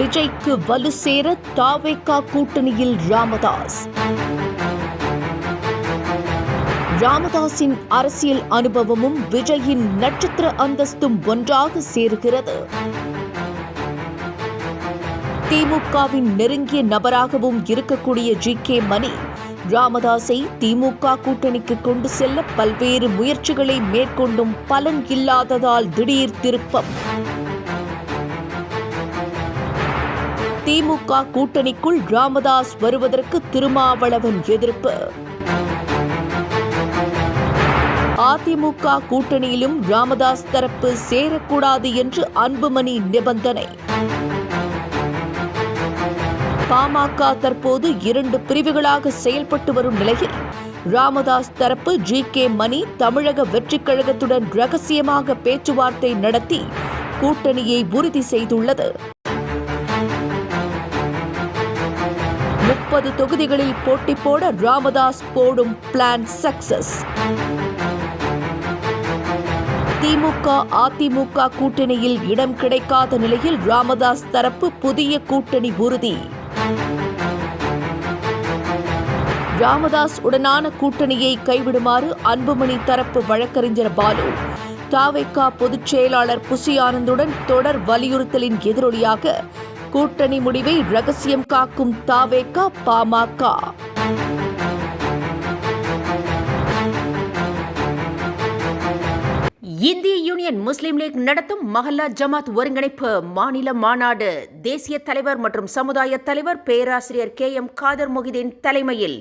விஜய்க்கு வலு சேர தாவேகா கூட்டணியில் ராமதாஸ். ராமதாஸின் அரசியல் அனுபவமும் விஜயின் நட்சத்திர அந்தஸ்தும் ஒன்றாக சேருகிறது. திமுகவின் நெருங்கிய நபராகவும் இருக்கக்கூடிய ஜி.கே. மணி ராமதாஸை திமுக கூட்டணிக்கு கொண்டு செல்ல பல்வேறு முயற்சிகளை மேற்கொண்டும் பலன் இல்லாததால் திடீர் திருப்பம். திமுக கூட்டணிக்குள் ராமதாஸ் வருவதற்கு திருமாவளவன் எதிர்ப்பு. அதிமுக கூட்டணியிலும் ராமதாஸ் தரப்பு சேரக்கூடாது என்று அன்புமணி நிபந்தனை. பாமக தற்போது 2 பிரிவுகளாக செயல்பட்டு வரும் நிலையில் ராமதாஸ் தரப்பு ஜி.கே. மணி தமிழக வெற்றிக் கழகத்துடன் ரகசியமாக பேச்சுவார்த்தை நடத்தி கூட்டணியை உறுதி செய்துள்ளது. 30 தொகுதிகளில் போட்டி போட ராமதாஸ் போடும் பிளான் சக்சஸ். திமுக அதிமுக கூட்டணியில் இடம் கிடைக்காத நிலையில் ராமதாஸ் தரப்பு புதிய கூட்டணி உறுதி. ராமதாஸ் உடனான கூட்டணியை கைவிடுமாறு அன்புமணி தரப்பு வழக்கறிஞர் பாலு தாவேகா பொதுச் செயலாளர் புசி ஆனந்துடன் தொடர் வலியுறுத்தலின் எதிரொலியாக கூட்டணி முடிவை ரகசியம் காக்கும் தாவேகா பாமக. இந்திய யூனியன் முஸ்லீம் லீக் நடத்தும் மஹல்லா ஜமாத் ஒருங்கிணைப்பு மாநில மாநாடு தேசிய தலைவர் மற்றும் சமுதாய தலைவர் பேராசிரியர் கே.எம். காதர் மொஹிதீன் தலைமையில்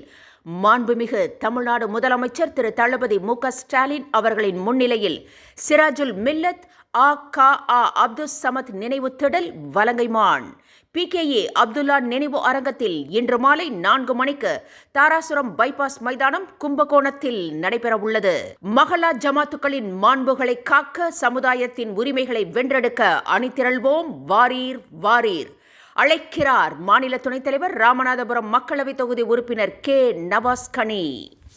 மாண்புமிகு தமிழ்நாடு முதலமைச்சர் திரு தளபதி மு.க. ஸ்டாலின் அவர்களின் முன்னிலையில் சிராஜுல் மில்லத் அ.க.அ. அப்துல் சமத் நினைவு திடல் வலங்கைமான் பி.கே.ஏ. அப்துல்லா நினைவு அரங்கத்தில் இன்று மாலை 4 மணிக்கு தாராசுரம் பைபாஸ் மைதானம் கும்பகோணத்தில் நடைபெறவுள்ளது. மஹல்லா ஜமாத்துக்களின் மாண்புகளை காக்க சமுதாயத்தின் உரிமைகளை வென்றெடுக்க அணிதிரள்வோம், வாரீர் வாரீர் அழைக்கிறார் மாநில துணைத் தலைவர் ராமநாதபுரம் மக்களவை தொகுதி உறுப்பினர் கே. நவாஸ் கனி.